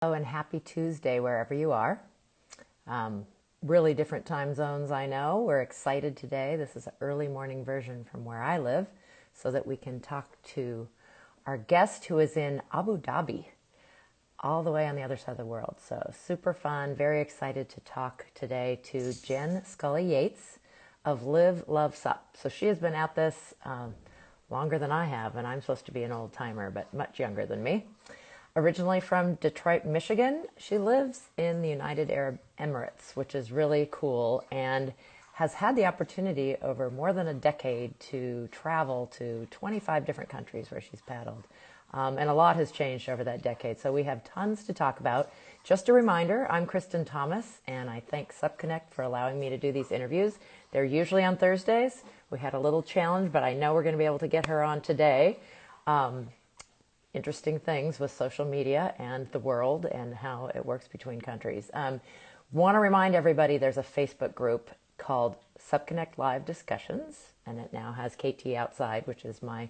Hello and happy Tuesday wherever you are. Um, really different time zones, I know. We're excited today. This is an early morning version from where I live so that we can talk to our guest who is in Abu Dhabi, all the way on the other side of the world. So super fun. Very excited to talk today to Jen Scully Yates of Live, Love, Sup. So she has been at this longer than I have, and I'm supposed to be an old timer, but much younger than me. Originally from Detroit, Michigan, she lives in the United Arab Emirates, which is really cool, and has had the opportunity over more than a decade to travel to 25 different countries where she's paddled. And a lot has changed over that decade, so we have tons to talk about. Just a reminder, I'm Kristen Thomas, and I thank SupConnect for allowing me to do these interviews. They're usually on Thursdays. We had a little challenge, but I know we're going to be able to get her on today. Interesting things with social media and the world and how it works between countries. Want to remind everybody there's a Facebook group called SupConnect Live Discussions, and it now has KT Outside, which is my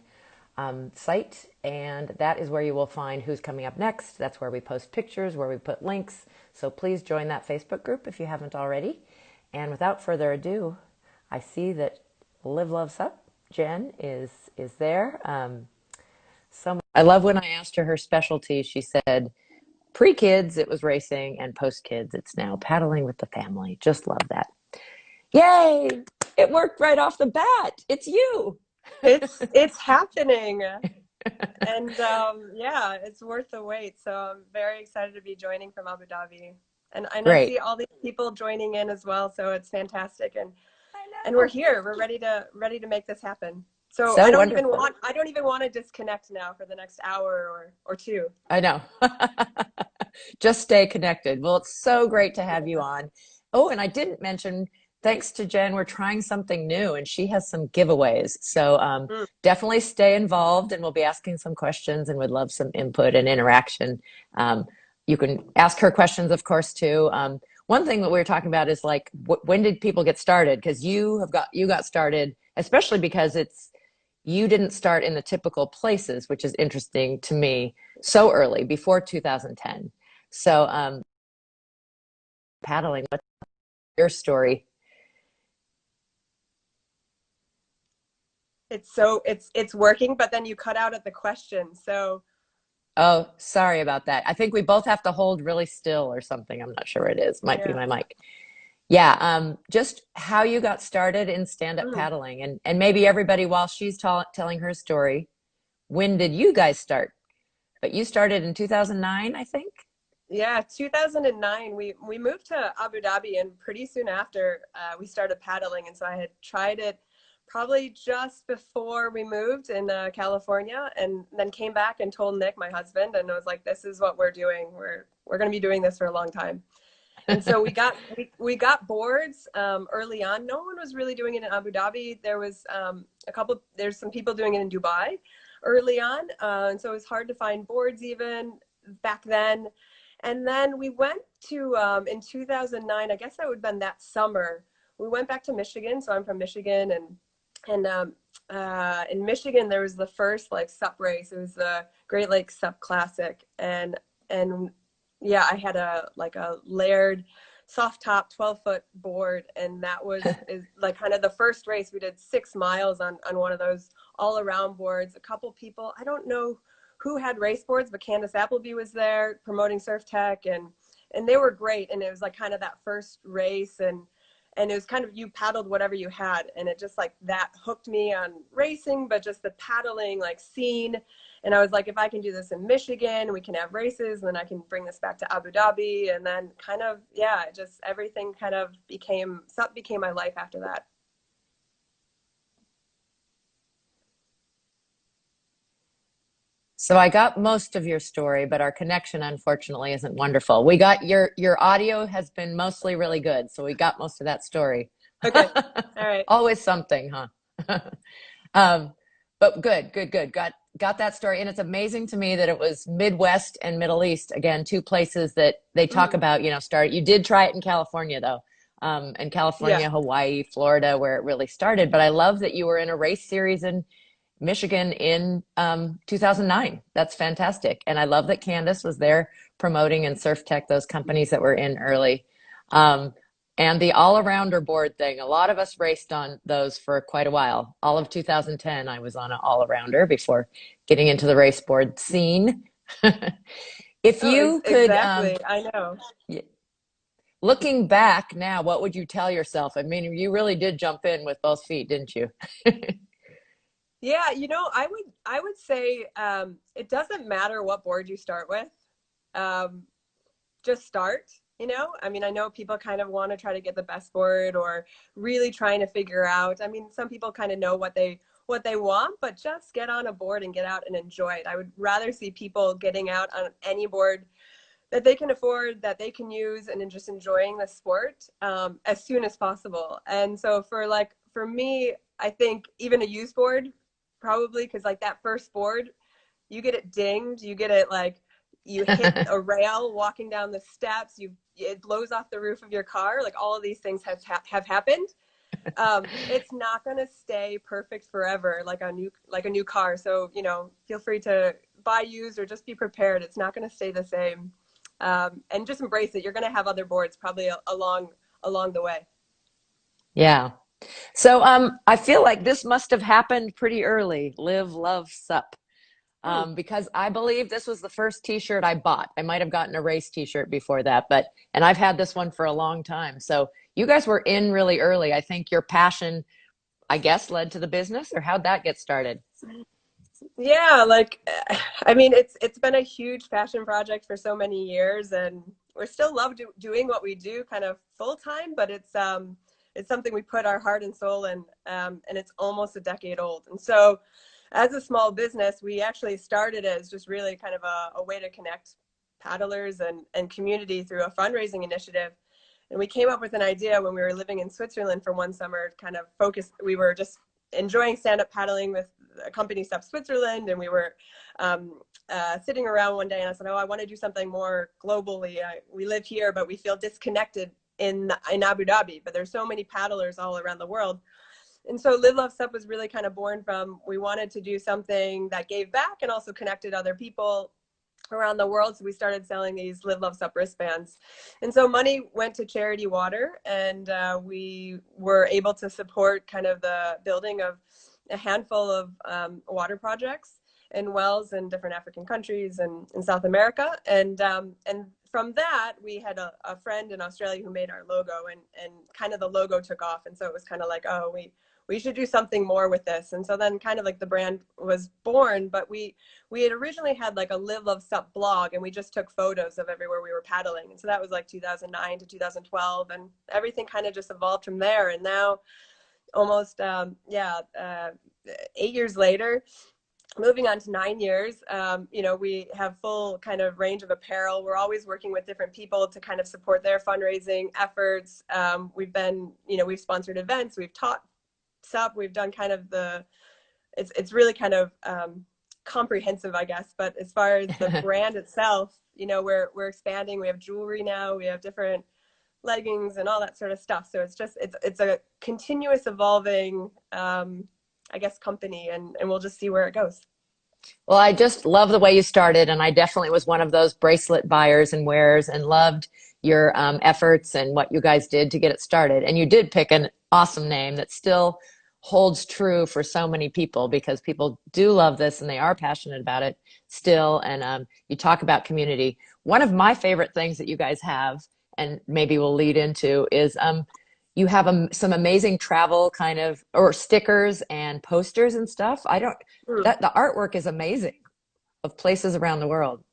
site, and that is where you will find who's coming up next. That's where we post pictures, where we put links. So please join that Facebook group if you haven't already. And without further ado, I see that Live, Love, Sup, Jen is there. I love when I asked her specialty, she said, pre-kids, it was racing, and post-kids, it's now paddling with the family. Just love that. Yay! It worked right off the bat. It's you. It's happening. And yeah, it's worth the wait. So I'm very excited to be joining from Abu Dhabi. And I Great. see all these people joining in as well, so it's fantastic. And I know. we're here. We're ready to make this happen. So So I don't wonderful. even want to disconnect now for the next hour or two. I know. Just stay connected. Well, it's so great to have you on. Oh, and I didn't mention, thanks to Jen, we're trying something new, and she has some giveaways. So Mm. definitely stay involved, and we'll be asking some questions and would love some input and interaction. You can ask her questions, of course, too. One thing that we were talking about is like, when did people get started? Because you got started, especially because you didn't start in the typical places, which is interesting to me, so early, before 2010. So paddling, what's your story? It's working, but then you cut out at the question. So Oh, sorry about that. I think we both have to hold really still or something. I'm not sure what it is. Might be yeah. my mic. Yeah, just how you got started in stand-up Mm. paddling, and maybe everybody, while she's telling her story, when did you guys start? But you started in 2009, I think? Yeah, 2009, we moved to Abu Dhabi, and pretty soon after we started paddling. And so I had tried it probably just before we moved in California, and then came back and told Nick, my husband, and I was like, "This is what we're doing. We're going to be doing this for a long time." And so we got boards early on. No one was really doing it in Abu Dhabi. There was there's some people doing it in Dubai early on, and so it was hard to find boards even back then. And then we went to, in 2009, I guess that would have been that summer, we went back to Michigan. So I'm from Michigan, and in Michigan, there was the first like SUP race. It was the Great Lakes SUP Classic. And yeah, I had a layered soft top 12-foot board. And that is like kind of the first race. We did 6 miles on one of those all around boards. A couple people, I don't know who had race boards, but Candace Appleby was there promoting Surf Tech, and they were great. And it was like kind of that first race, and it was kind of, you paddled whatever you had, and it just like that hooked me on racing, but just the paddling like scene. And I was like, if I can do this in Michigan, we can have races, and then I can bring this back to Abu Dhabi. And then kind of, yeah, just everything kind of became my life after that. So I got most of your story, but our connection unfortunately isn't wonderful. We got your audio has been mostly really good, so we got most of that story. Okay. All right. Always something, huh? um, but good. Got that story, and it's amazing to me that it was Midwest and Middle East again, two places that they talk about. Start. You did try it in California though, in Yeah. California, Hawaii, Florida, where it really started. But I love that you were in a race series in Michigan in 2009. That's fantastic. And I love that Candace was there promoting and Surf Tech, those companies that were in early. Um, and the all-arounder board thing, a lot of us raced on those for quite a while. All of 2010, I was on an all-arounder before getting into the race board scene. If Oh, you could, exactly. I know. looking back now, what would you tell yourself? I mean, you really did jump in with both feet, didn't you? Yeah, I would say it doesn't matter what board you start with. Um, just start, I mean, I know people kind of want to try to get the best board or really trying to figure out. I mean, some people kind of know what they want, but just get on a board and get out and enjoy it. I would rather see people getting out on any board that they can afford, that they can use, and then just enjoying the sport as soon as possible. And so for me, I think even a used board, probably, because like that first board, you get it dinged, you get it like you hit a rail walking down the steps, it blows off the roof of your car. Like all of these things have happened. It's not going to stay perfect forever, like a new car. So feel free to buy used or just be prepared. It's not going to stay the same, and just embrace it. You're going to have other boards probably along the way. Yeah. So I feel like this must have happened pretty early. Live, love, sup. Hmm. Because I believe this was the first t-shirt I bought. I might have gotten a race t-shirt before that, and I've had this one for a long time. So you guys were in really early. I think your passion, I guess, led to the business, or how'd that get started? Yeah, I mean, it's been a huge passion project for so many years, and we're still doing what we do kind of full time, but it's something we put our heart and soul in, and it's almost a decade old. And so as a small business, we actually started as just really kind of a way to connect paddlers and community through a fundraising initiative. And we came up with an idea when we were living in Switzerland for one summer, kind of focused. We were just enjoying stand-up paddling with a company, Step Switzerland, and we were sitting around one day, and I said, "Oh, I want to do something more globally. We live here, but we feel disconnected in Abu Dhabi. But there's so many paddlers all around the world." And so Live Love Sup was really kind of born from, we wanted to do something that gave back and also connected other people around the world. So we started selling these Live Love Sup wristbands. And so money went to Charity Water, and we were able to support kind of the building of a handful of water projects and wells in different African countries and in South America. And from that, we had a friend in Australia who made our logo, and kind of the logo took off. And so it was kind of like, oh, we should do something more with this. And so then kind of like the brand was born, but we had originally had like a Live Love Sup blog, and we just took photos of everywhere we were paddling. And so that was like 2009 to 2012, and everything kind of just evolved from there. And now almost 8 years later, moving on to 9 years, we have full kind of range of apparel. We're always working with different people to kind of support their fundraising efforts. We've sponsored events, we've taught SUP, we've done kind of it's really kind of comprehensive, I guess. But as far as the brand itself, we're expanding. We have jewelry now, we have different leggings and all that sort of stuff. So it's a continuous evolving, I guess, company, and we'll just see where it goes. Well, I just love the way you started, and I definitely was one of those bracelet buyers and wearers, and loved your efforts and what you guys did to get it started. And you did pick an awesome name that still holds true for so many people, because people do love this and they are passionate about it still. And you talk about community. One of my favorite things that you guys have, and maybe we'll lead into, is you have some amazing travel kind of, or stickers and posters and stuff. I don't, Mm. that the artwork is amazing, of places around the world.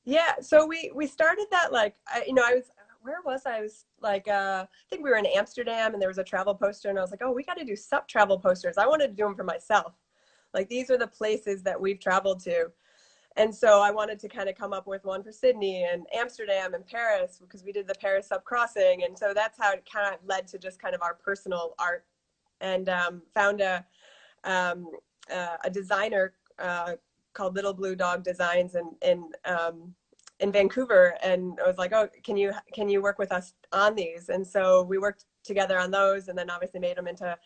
Yeah, so we started that, like, I was, where was I? I was like, I think we were in Amsterdam, and there was a travel poster, and I was like, oh, we got to do SUP travel posters. I wanted to do them for myself. Like, these are the places that we've traveled to. And so I wanted to kind of come up with one for Sydney and Amsterdam and Paris, because we did the Paris SUP crossing. And so that's how it kind of led to just kind of our personal art. And found a designer called Little Blue Dog Designs in Vancouver, and I was like, oh, can you work with us on these? And so we worked together on those, and then obviously made them into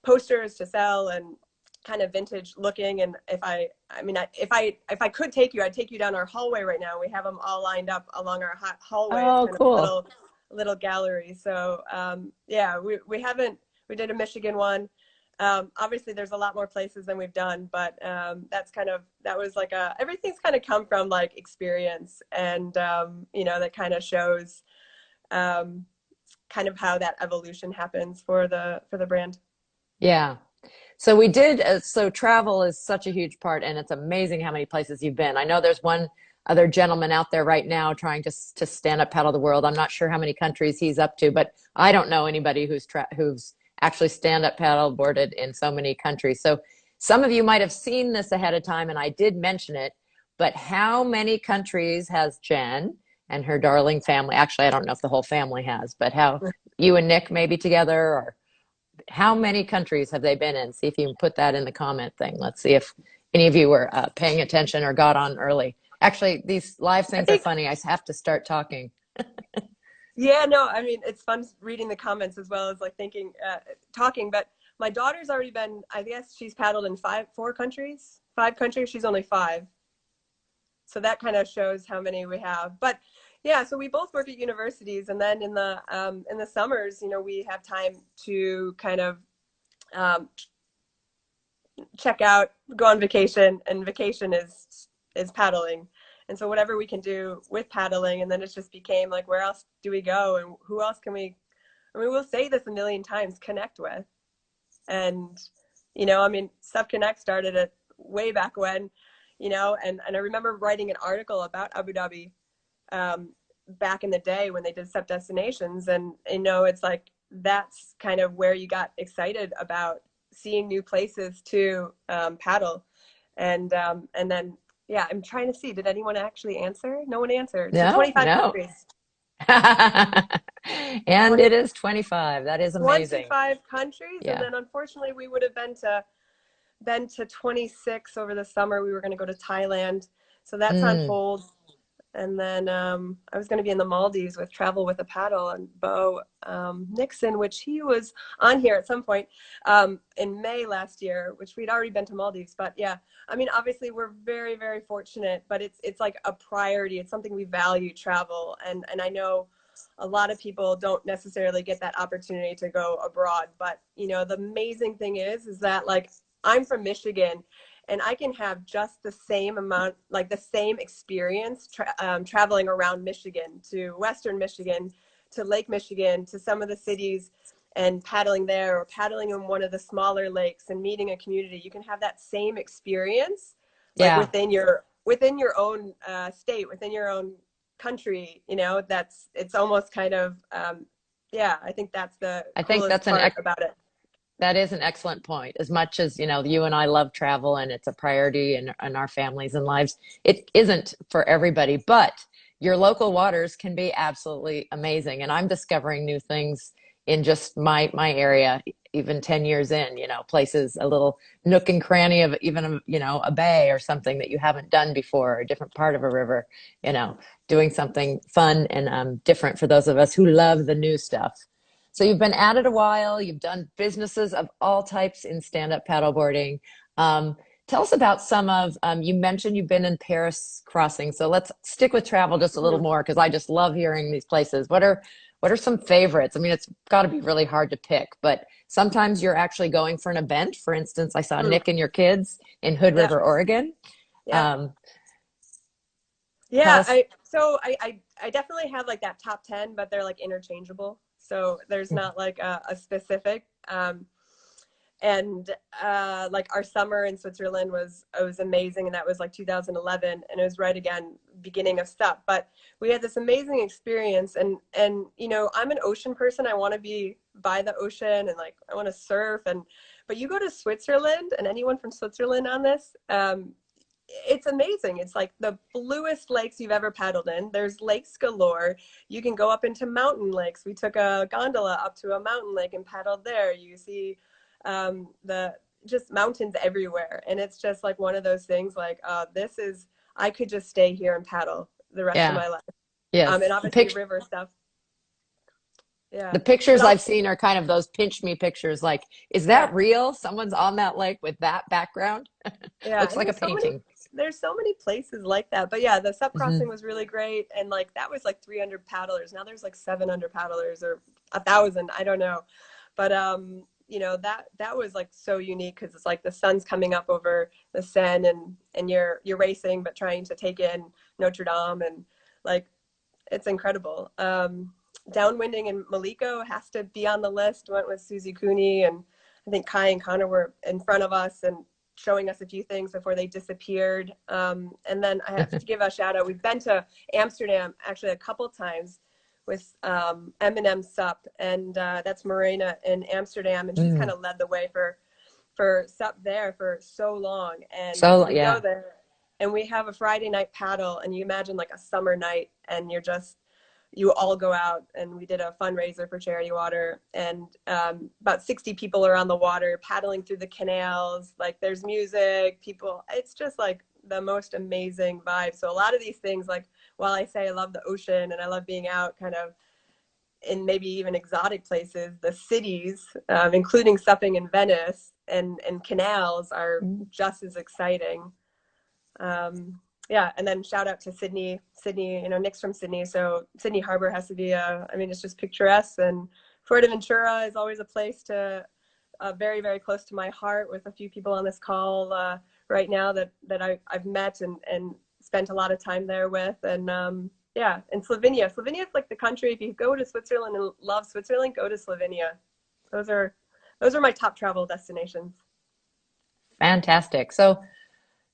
posters to sell. And kind of vintage looking. And if I could take you, I'd take you down our hallway right now. We have them all lined up along our hallway. It's Oh, kind of a cool. little gallery. So yeah, we did a Michigan one. Obviously there's a lot more places than we've done, but that was like everything's kind of come from like experience, and that kind of shows kind of how that evolution happens for the brand. Yeah. So we did, so travel is such a huge part, and it's amazing how many places you've been. I know there's one other gentleman out there right now trying to stand up paddle the world. I'm not sure how many countries he's up to, but I don't know anybody who's actually stand up paddle boarded in so many countries. So some of you might have seen this ahead of time, and I did mention it, but how many countries has Jen and her darling family? Actually, I don't know if the whole family has, but how you and Nick maybe together, or how many countries have they been in? See if you can put that in the comment thing. Let's see if any of you were paying attention or got on early. Actually, these live I things are think, funny. I have to start talking. yeah, no, I mean, it's fun reading the comments as well as like thinking, talking. But my daughter's already been, I guess she's paddled in five countries. She's only five. So that kind of shows how many we have. But yeah, so we both work at universities, and then in the summers, we have time to kind of um, check out, go on vacation, and vacation is paddling. And so whatever we can do with paddling, and then it just became like, where else do we go, and who else can we? I mean, we'll say this a million times: connect with, and Sub Connect started it way back when, and I remember writing an article about Abu Dhabi back in the day when they did Sub Destinations, and it's like that's kind of where you got excited about seeing new places to paddle, and then yeah, I'm trying to see, did anyone actually answer? No one answered. So No, 25 no. countries. And it is 25. That is amazing. 25 countries, and Yeah. then unfortunately we would have been to 26 over the summer. We were going to go to Thailand, so that's on Mm. hold. And then I was going to be in the Maldives with Travel with a Paddle and Bo Nixon, which he was on here at some point in May last year, which we'd already been to Maldives. But yeah, I mean, obviously we're very, very fortunate, but it's like a priority. It's something we value, travel. And I know a lot of people don't necessarily get that opportunity to go abroad. But, the amazing thing is that like I'm from Michigan, and I can have just the same amount, like the same experience traveling around Michigan, to Western Michigan, to Lake Michigan, to some of the cities, and paddling there, or paddling in one of the smaller lakes and meeting a community. You can have that same experience, like Yeah. within your own state, within your own country. It's almost kind of yeah. I think that's the I think coolest that's part about it. that is an excellent point. As much as, you and I love travel and it's a priority in our families and lives, it isn't for everybody, but your local waters can be absolutely amazing. And I'm discovering new things in just my area, even 10 years in, places, a little nook and cranny of even, a bay or something that you haven't done before, or a different part of a river, you know, doing something fun and different for those of us who love the new stuff. So you've been at it a while. You've done businesses of all types in stand-up paddleboarding. Tell us about some of, you mentioned you've been in Paris crossing. So let's stick with travel just a little Mhm. more, because I just love hearing these places. What are some favorites? I mean, it's got to be really hard to pick, but sometimes you're actually going for an event. For instance, I saw Mhm. Nick and your kids in Hood Yeah, River, Oregon. yeah. Um, tell Yeah, us. I definitely have like that top 10, but they're like interchangeable. So there's not like a specific. And like our summer in Switzerland was amazing, and that was like 2011, and it was right again beginning of SUP. But we had this amazing experience, and I'm an ocean person. I want to be by the ocean, and like I want to surf, and but you go to Switzerland, and anyone from Switzerland on this, it's amazing. It's like the bluest lakes you've ever paddled in. There's lakes galore. You can go up into mountain lakes. We took a gondola up to a mountain lake and paddled there. You see the just mountains everywhere. And it's just like one of those things like, I could just stay here and paddle the rest of Yeah. my life. And Yes. obviously river stuff. Yeah. The pictures But I've also, seen are kind of those pinch me pictures. Like, is yeah. that real? Someone's on that lake with that background? Yeah, Looks and like a painting. there's so many places like that. But yeah, the sup crossing Hmm. was really great, and like that was like 300 paddlers. Now there's like 700 paddlers or 1,000, I don't know. But you know, that was like so unique because it's like the sun's coming up over the Seine, and you're racing but trying to take in Notre Dame, and like it's incredible. Downwinding in Maliko has to be on the list. Went with Susie Cooney, and I think Kai and Connor were in front of us and showing us a few things before they disappeared. And then I have to give a shout out. We've been to Amsterdam actually a couple times with Eminem Sup, and that's Marina in Amsterdam, and she's kind Mm. of led the way for Sup there for so long. And So, we go yeah. there and we have a Friday night paddle, and you imagine like a summer night, and you all go out, and we did a fundraiser for Charity Water, and about 60 people are on the water paddling through the canals. Like there's music, people, it's just like the most amazing vibe. So a lot of these things, like while I say I love the ocean and I love being out kind of in maybe even exotic places, the cities, including supping in Venice and canals, are Mm. just as exciting. Yeah, and then shout out to Sydney. You know, Nick's from Sydney, so Sydney Harbor has to be I mean, it's just picturesque, and Fuerteventura is always a place to very very close to my heart. With a few people on this call right now that I've met and spent a lot of time there with, and yeah, and Slovenia. Slovenia is like the country. If you go to Switzerland and love Switzerland, go to Slovenia. Those are those are my top travel destinations. Fantastic. So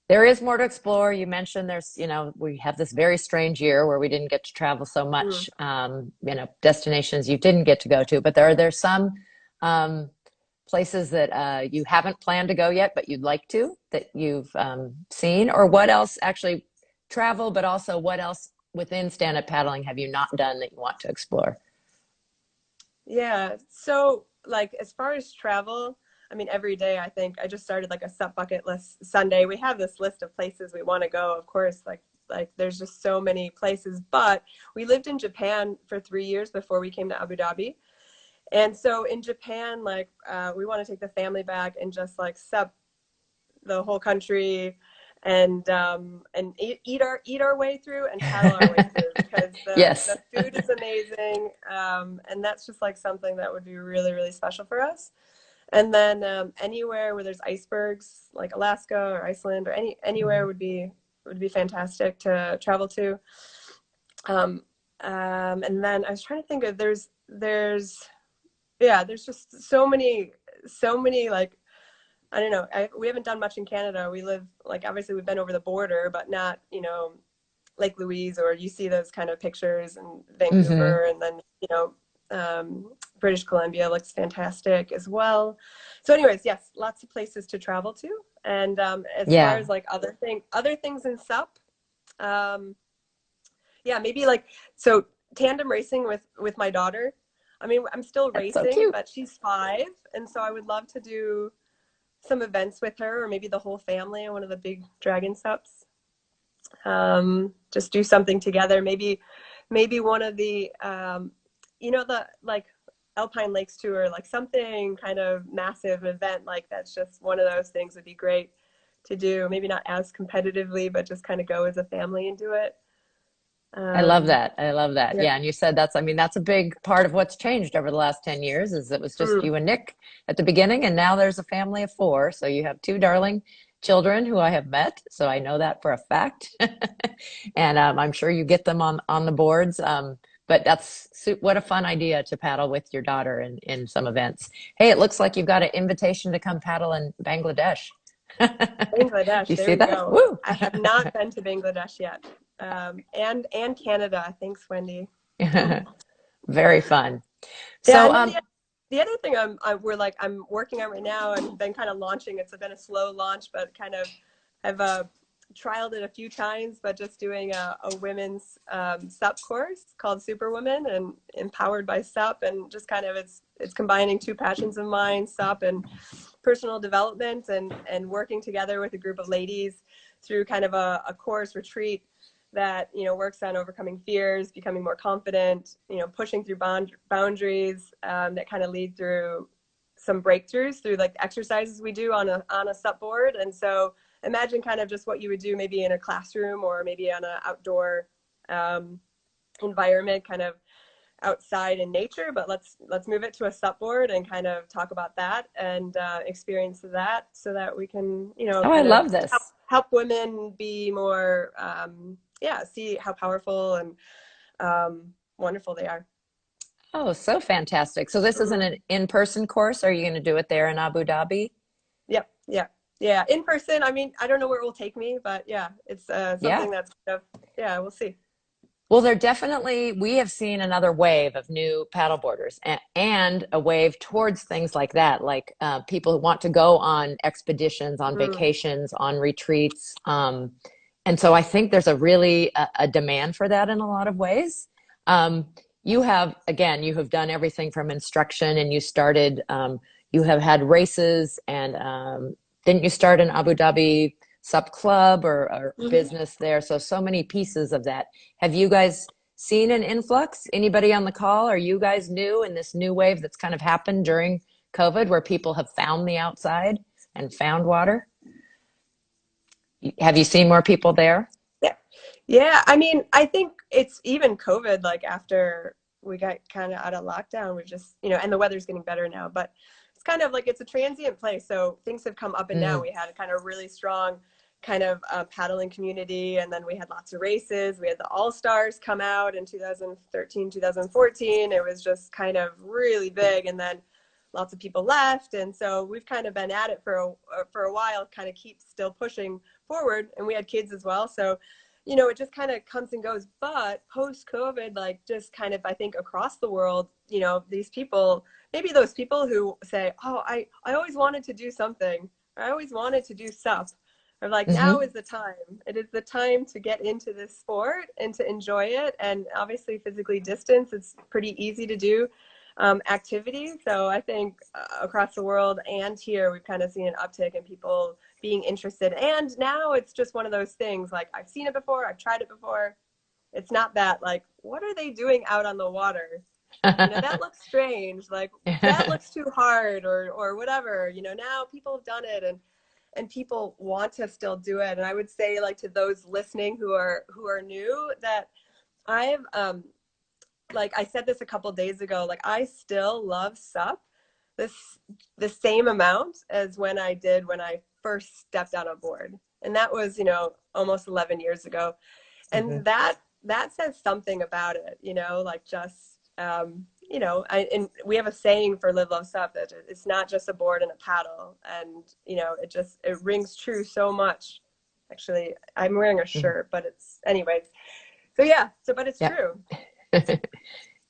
there is more to explore. You mentioned there's, we have this very strange year where we didn't get to travel so Mm. much, destinations you didn't get to go to, but there some um, places that you haven't planned to go yet, but you'd like to, that you've seen, or what else actually travel, but also what else within stand-up paddling have you not done that you want to explore? Yeah. So, like, as far as travel, I mean, every day I think I just started like a sub bucket list Sunday. We have this list of places we want to go. Of course, like there's just so many places. But we lived in Japan for 3 years before we came to Abu Dhabi. And so in Japan, like, we want to take the family back and just like sub the whole country and eat our way through and paddle our way through because Yes. the food is amazing, and that's just like something that would be really really special for us. And then anywhere where there's icebergs, like Alaska or Iceland or anywhere would be fantastic to travel to. Um, and then I was trying to think of there's yeah, there's just so many like I don't know. We haven't done much in Canada. We live like obviously we've been over the border, but not Lake Louise, or you see those kind of pictures in Hmm. Vancouver, and then British Columbia looks fantastic as well. So, anyways, yes, lots of places to travel to. And as far Yeah, as like other things in SUP, um, yeah, maybe like so tandem racing with my daughter. I mean, I'm still that's so racing, cute. but she's 5, and so I would love to do some events with her, or maybe the whole family on one of the big dragon sups. Just do something together. Maybe one of the the like Alpine Lakes tour, like something kind of massive event like that's just one of those things would be great to do. Maybe not as competitively, but just kind of go as a family and do it. I love Um, that. I love that. yeah. Yeah. And you said that's a big part of what's changed over the last 10 years is it was just Mm. you and Nick at the beginning, and now there's a family of 4. So you have 2 darling children who I have met. So I know that for a fact. And I'm sure you get them on the boards. But what a fun idea to paddle with your daughter in some events. Hey, it looks like you've got an invitation to come paddle in Bangladesh. Do Bangladesh, you there see we that? go. Woo! I have not been to Bangladesh yet, and Canada. Thanks, Wendy. Very fun. Yeah, So, and then the other thing I'm working on right now and been kind of launching. It's been a slow launch, but kind of have trialed it a few times. But just doing a women's SUP course called Superwoman and empowered by SUP, and just kind of it's combining 2 passions of mine, SUP and personal development, and working together with a group of ladies through kind of a course retreat that, works on overcoming fears, becoming more confident, pushing through boundaries, that kind of lead through some breakthroughs through like exercises we do on a sup board. And so imagine kind of just what you would do maybe in a classroom or maybe on an outdoor environment, kind of outside in nature, but let's move it to a sup board and kind of talk about that and experience that so that we can, Oh, I kind of love this. help women be more, see how powerful and wonderful they are. Oh, so fantastic. So this isn't Mhm. an in-person course. Are you going to do it there in Abu Dhabi? Yep. Yeah. Yeah. In person. I mean, I don't know where it will take me, but yeah, it's Yeah. something that's kind of, yeah, we'll see. Well, we have seen another wave of new paddleboarders and a wave towards things like that, like people who want to go on expeditions, on Mm. vacations, on retreats. And so I think there's a demand for that in a lot of ways. Um, you have done everything from instruction and you have had races and didn't you start in Abu Dhabi Sup Club or Mhm. business there? So many pieces of that. Have you guys seen an influx? Anybody on the call? Are you guys new in this new wave that's kind of happened during COVID where people have found the outside and found water? Have you seen more people there? Yeah. Yeah. I mean, I think it's even COVID, like after we got kind of out of lockdown, we've just, and the weather's getting better now, but it's kind of like it's a transient place. So things have come up and down. Mm, We had a kind of really strong kind of paddling community. And then we had lots of races. We had the All Stars come out in 2013, 2014. It was just kind of really big. And then lots of people left. And so we've kind of been at it for a while, kind of keep still pushing forward. And we had kids as well. So, it just kind of comes and goes. But post COVID, like just kind of, I think across the world, these people, maybe those people who say, oh, I always wanted to do something. I always wanted to do sup. Or like, now hmm is the time. It is the time to get into this sport and to enjoy it. And obviously, physically distance, it's pretty easy to do activities. So I think across the world and here, we've kind of seen an uptick in people being interested. And now it's just one of those things like I've seen it before, I've tried it before. It's not that like, what are they doing out on the water? That looks strange. Like that looks too hard or whatever. Now people have done it and people want to still do it. And I would say like to those listening who are new that I've like I said this a couple days ago, like I still love sup this the same amount as when I first stepped on a board. And that was, almost 11 years ago. hmm And that says something about it, like just and we have a saying for Live Love Sup that it's not just a board and a paddle. And, it rings true so much. Actually, I'm wearing a hmm shirt, but it's anyways. So yeah, but it's Yeah. true.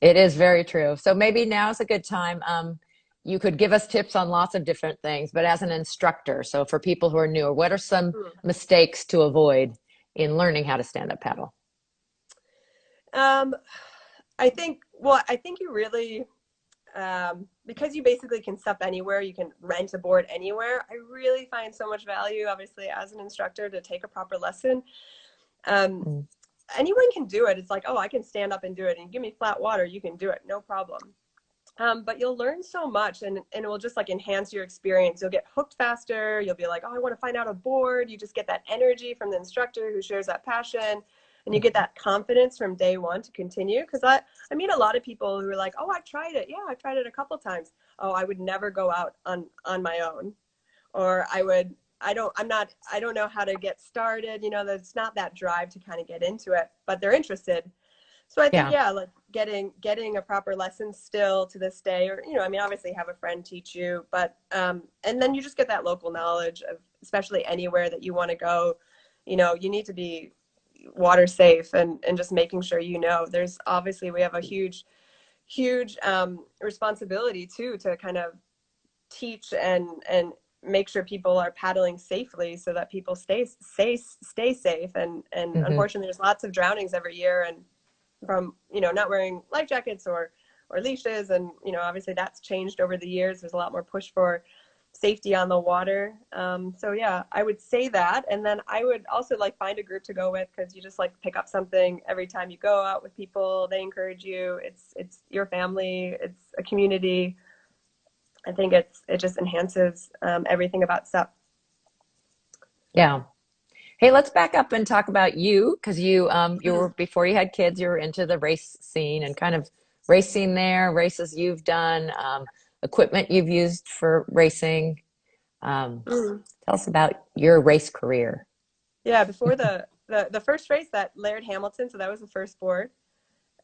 It is very true. So maybe now is a good time. You could give us tips on lots of different things, but as an instructor, so for people who are newer, what are some Hmm. mistakes to avoid in learning how to stand up paddle? Um, I think you really, because you basically can sup anywhere, you can rent a board anywhere. I really find so much value, obviously, as an instructor to take a proper lesson. Um, Mm, Anyone can do it. It's like, oh, I can stand up and do it and give me flat water. You can do it. No problem. But you'll learn so much and it will just like enhance your experience. You'll get hooked faster. You'll be like, oh, I want to find out a board. You just get that energy from the instructor who shares that passion. And you get mhm. that confidence from day one to continue. Because I meet a lot of people who are like, oh, I've tried it. Yeah, I've tried it a couple times. Oh, I would never go out on my own. Or I don't know how to get started. There's not that drive to kind of get into it, but they're interested. So I think, Yeah. yeah, like getting a proper lesson still to this day, or I mean, obviously have a friend teach you, but and then you just get that local knowledge of, especially anywhere that you want to go. You need to be water safe and just making sure there's obviously we have a huge responsibility too to kind of teach and make sure people are paddling safely so that people stay safe and hmm unfortunately there's lots of drownings every year and from not wearing life jackets or leashes and obviously that's changed over the years. There's a lot more push for safety on the water. So yeah, I would say that. And then I would also like find a group to go with, because you just like pick up something every time you go out with people. They encourage you. It's your family. It's a community. I think it just enhances everything about SEP. Yeah. Hey, let's back up and talk about you, because you were, before you had kids, you were into the race scene and kind of racing there, races you've done, equipment you've used for racing. Um, Mm. Tell us about your race career. Yeah, before the first race, that Laird Hamilton, so that was the first board.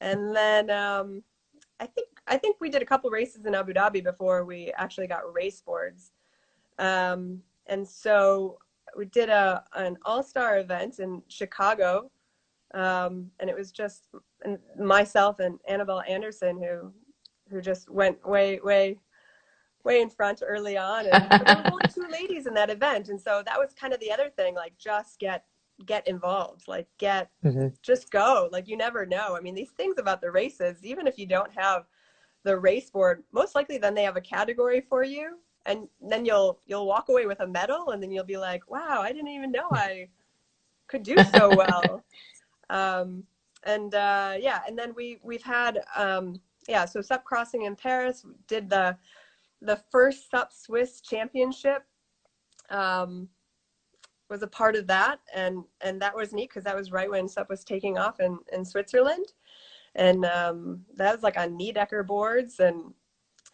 And then I think we did a couple races in Abu Dhabi before we actually got race boards. And so we did an all-star event in Chicago, and it was just myself and Annabelle Anderson who just went way in front early on, and but there was only two ladies in that event, and so that was kind of the other thing, like just get involved, like Mhm. just go, like you never know. I mean, these things about the races, even if you don't have the race board, most likely then they have a category for you, and then you'll walk away with a medal, and then you'll be like, wow, I didn't even know I could do so well. And yeah, and then we've had yeah, so SUP crossing in Paris, did the first SUP Swiss championship, um, was a part of that, and that was neat because that was right when SUP was taking off in Switzerland, and that was like on Niedecker boards, and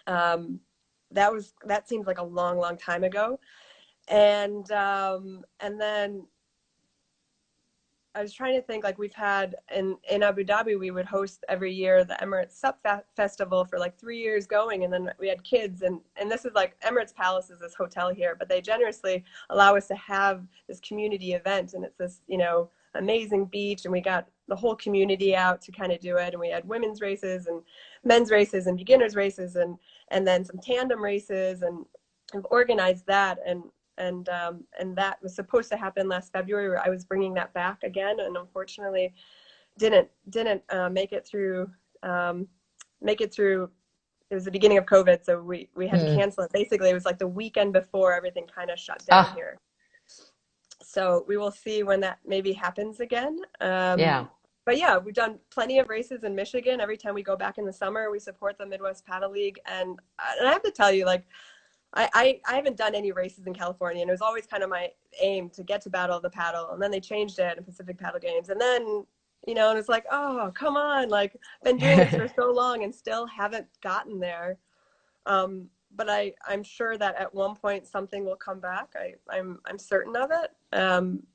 that seems like a long time ago, and then I was trying to think, like we've had in Abu Dhabi, we would host every year the Emirates Sup Festival for like 3 years going. And then we had kids, and this is like Emirates Palace is this hotel here, but they generously allow us to have this community event. And it's this, amazing beach. And we got the whole community out to kind of do it. And we had women's races and men's races and beginners races, and then some tandem races, and I've organized that. And that was supposed to happen last February, where I was bringing that back again, and unfortunately didn't make it through. Make it through. It was the beginning of COVID, so we had to Mm. cancel it. Basically, it was like the weekend before everything kind of shut down Ah, here. So we will see when that maybe happens again. yeah. But yeah, we've done plenty of races in Michigan. Every time we go back in the summer, we support the Midwest Paddle League, and I have to tell you, like, I haven't done any races in California, and it was always kind of my aim to get to Battle of the Paddle, and then they changed it in Pacific Paddle Games, and then and it's like, oh, come on, like been doing this for so long and still haven't gotten there. But I'm sure that at one point something will come back. I'm certain of it.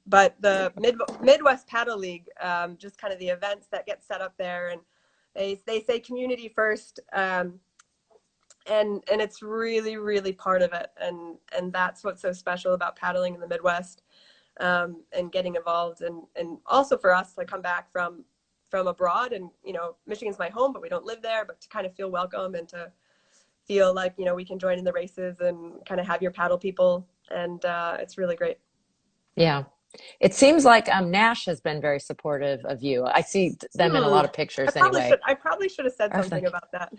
But the Midwest Paddle League, just kind of the events that get set up there, and they say community first. And it's really part of it, and that's what's so special about paddling in the Midwest, and getting involved, and also for us to come back from abroad, and Michigan's my home, but we don't live there, but to kind of feel welcome and to feel like we can join in the races and kind of have your paddle people, and it's really great. Yeah. It seems like Nash has been very supportive of you. I see them in a lot of I pictures probably anyway. should I probably should have said I was something like, about that.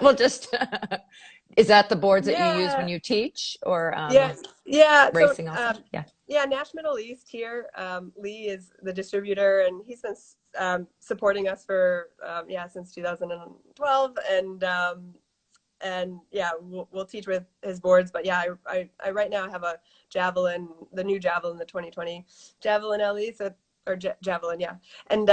well, just is that the boards that you use when Yeah. you teach, or Yeah, yeah. So, racing also? Yeah. yeah, Nash Middle East here. Lee is the distributor, and he's been supporting us for yeah, since 2012, and yeah, we'll teach with his boards. But yeah, I right now have a javelin, the new javelin, the 2020 javelin LE, so or javelin, yeah, and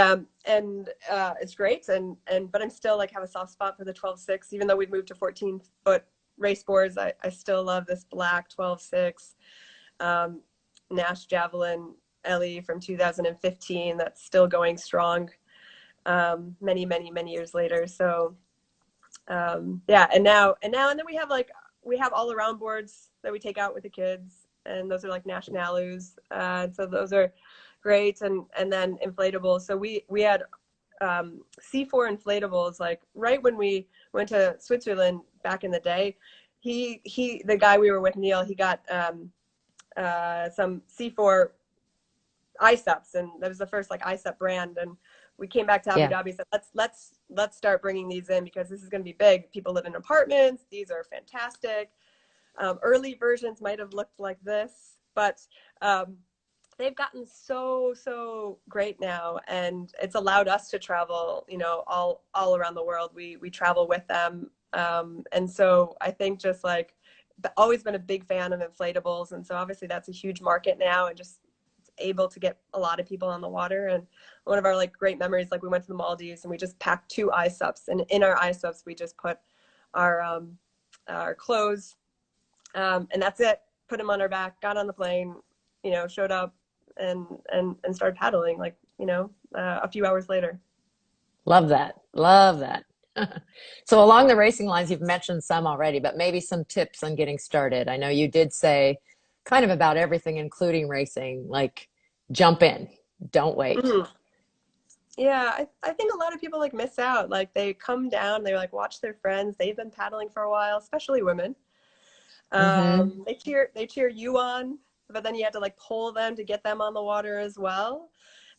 it's great, and but I'm still like have a soft spot for the 12.6, even though we've moved to 14-foot race boards. I still love this black 12.6 Nash Javelin LE from 2015 that's still going strong, many years later. So yeah, and then we have all around boards that we take out with the kids, and those are like Nationalus, so those are great, and then inflatables. So we had C4 inflatables, like right when we went to Switzerland back in the day. The guy we were with, Neil, he got some C4 ISEPs, and that was the first like ISEP brand. And we came back to Abu Yeah. Dhabi and said, let's start bringing these in, because this is going to be big. People live in apartments. These are fantastic. Early versions might have looked like this, but um, they've gotten so great now, and it's allowed us to travel, all around the world. We travel with them, and so I think just like always been a big fan of inflatables, and so obviously that's a huge market now, and just able to get a lot of people on the water. And one of our like great memories, like we went to the Maldives and we just packed 2 ice ups, and in our ice ups we just put our clothes, and that's it. Put them on our back, got on the plane, showed up and started paddling like, a few hours later. Love that. Love that. So along the racing lines, you've mentioned some already, but maybe some tips on getting started. I know you did say kind of about everything, including racing, like jump in, don't wait. Mm. Yeah, I think a lot of people like miss out. Like they come down, they like watch their friends. They've been paddling for a while, especially women. Hmm. They cheer you on, but then you have to like pull them to get them on the water as well.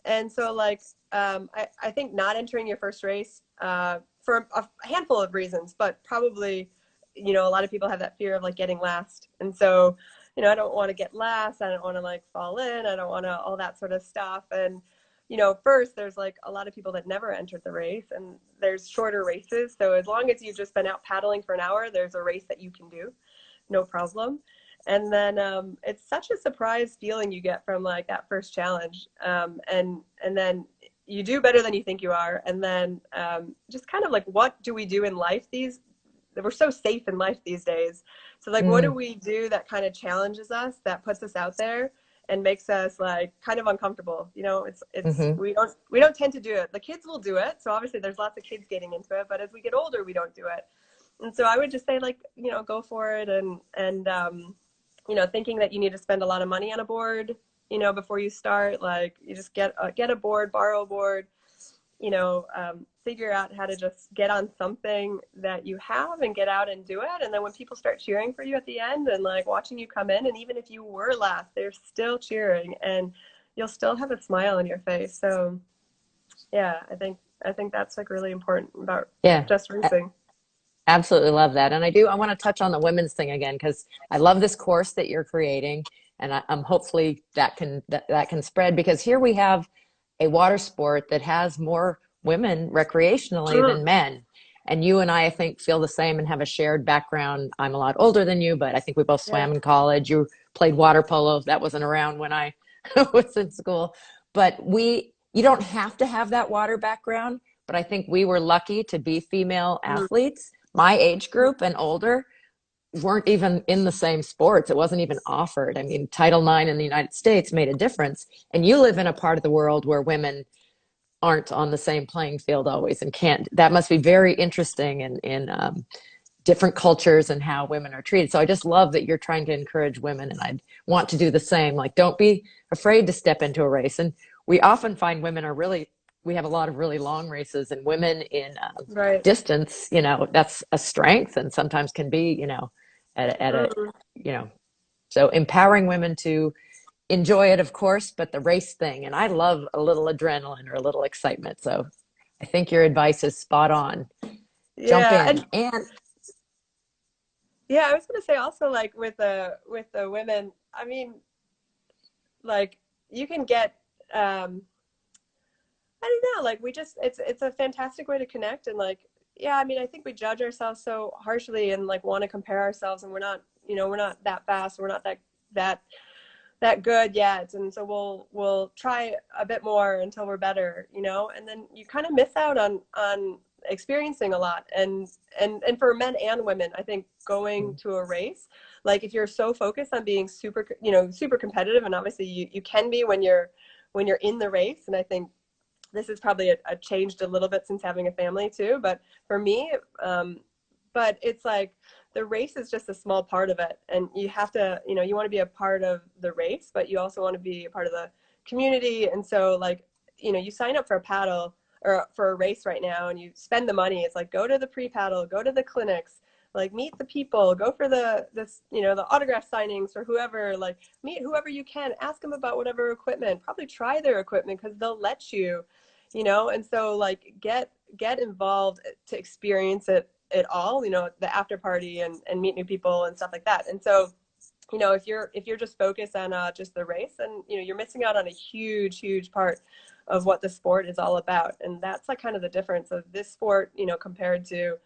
And so like I think not entering your first race for a handful of reasons, but probably, a lot of people have that fear of like getting last. And so, I don't want to get last. I don't want to like fall in. I don't want to all that sort of stuff. And, first there's like a lot of people that never entered the race, and there's shorter races. So as long as you've just been out paddling for an hour, there's a race that you can do, no problem. And then it's such a surprise feeling you get from like that first challenge, and then you do better than you think you are. And then just kind of like, what do we do in life these we're so safe in life these days, so like what do Mm, we do that kind of challenges us, that puts us out there and makes us like kind of uncomfortable. It's hmm. we don't tend to do it. The kids will do it, so obviously there's lots of kids getting into it, but as we get older we don't do it. And so I would just say like, go for it. And thinking that you need to spend a lot of money on a board, before you start, like you just get a board, borrow a board, figure out how to just get on something that you have and get out and do it. And then when people start cheering for you at the end and like watching you come in, and even if you were last, they're still cheering and you'll still have a smile on your face. So yeah, I think that's like really important about Yeah. just racing. Absolutely love that. And I want to touch on the women's thing again because I love this course that you're creating. And I'm hopefully that can spread because here we have a water sport that has more women recreationally Mm, than men. And you and I think, feel the same and have a shared background. I'm a lot older than you, but I think we both yeah. swam in college. You played water polo. That wasn't around when I was in school. But you don't have to have that water background. But I think we were lucky to be female Mm, athletes. My age group and older weren't even in the same sports. It wasn't even offered. I mean, Title IX in the United States made a difference. And you live in a part of the world where women aren't on the same playing field always and can't. That must be very interesting in different cultures and how women are treated. So I just love that you're trying to encourage women, and I want to do the same. Like, don't be afraid to step into a race. And we often find women are really, we have a lot of really long races, and women in right. distance, that's a strength and sometimes can be, at a, Mm, you know, so empowering women to enjoy it, of course, but the race thing. And I love a little adrenaline or a little excitement. So I think your advice is spot on. Jump yeah. in. And And yeah, I was gonna say also like with the women, I mean, like you can get I don't know, like we just it's a fantastic way to connect. And like, yeah, I mean, I think we judge ourselves so harshly and like want to compare ourselves, and we're not that fast, we're not that that good yet. And so we'll try a bit more until we're better, and then you kind of miss out on experiencing a lot. And for men and women, I think going to a race, like if you're so focused on being super competitive, and obviously you can be when you're in the race. And I think this is probably changed a little bit since having a family too, but for me, but it's like the race is just a small part of it, and you have to, you want to be a part of the race, but you also want to be a part of the community. And so like, you sign up for a paddle or for a race right now, and you spend the money. It's like, go to the pre-paddle, go to the clinics, like meet the people, go for the autograph signings for whoever, like meet whoever you can, ask them about whatever equipment, probably try their equipment because they'll let you. And so like get involved to experience it it all, the after party and meet new people and stuff like that. And so, if you're just focused on just the race, then, you're missing out on a huge, huge part of what the sport is all about. And that's like kind of the difference of this sport, compared to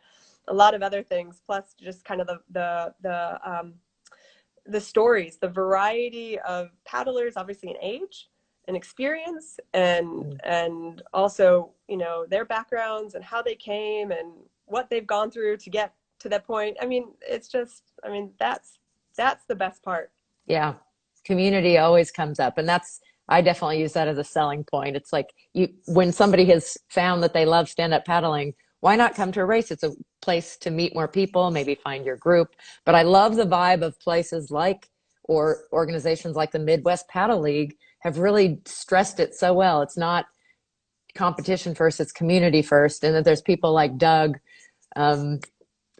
a lot of other things, plus just kind of the stories, the variety of paddlers, obviously in age and experience, and also, their backgrounds and how they came and what they've gone through to get to that point. I mean, that's the best part. Yeah. Community always comes up. And I definitely use that as a selling point. It's like when somebody has found that they love stand-up paddling, why not come to a race? It's a place to meet more people, maybe find your group. But I love the vibe of places or organizations like the Midwest Paddle League have really stressed it so well. It's not competition first, it's community first. And that there's people like Doug, um,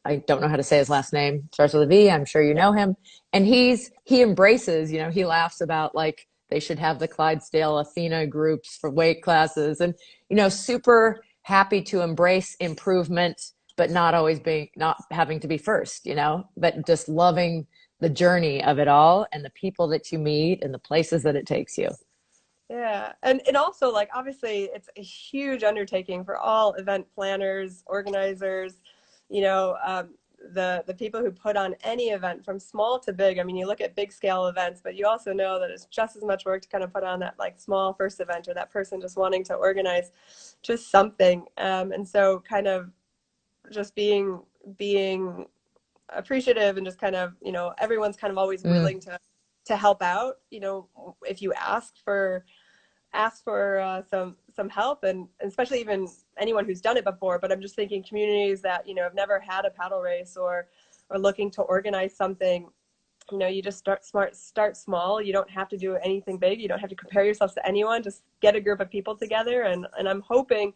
I don't know how to say his last name. Starts with a V. I'm sure you know him. And he embraces, he laughs about like they should have the Clydesdale Athena groups for weight classes, and, super happy to embrace improvement, but not having to be first, but just loving the journey of it all and the people that you meet and the places that it takes you. Yeah. And also, like, obviously it's a huge undertaking for all event planners, organizers, the people who put on any event from small to big. I mean, you look at big scale events, but you also know that it's just as much work to kind of put on that like small first event, or that person just wanting to organize just something. And so kind of just being appreciative, and just kind of, everyone's kind of always willing to help out, if you ask for some help, and especially even anyone who's done it before. But I'm just thinking communities that, have never had a paddle race, or looking to organize something. You just start small. You don't have to do anything big. You don't have to compare yourselves to anyone. Just get a group of people together, and I'm hoping,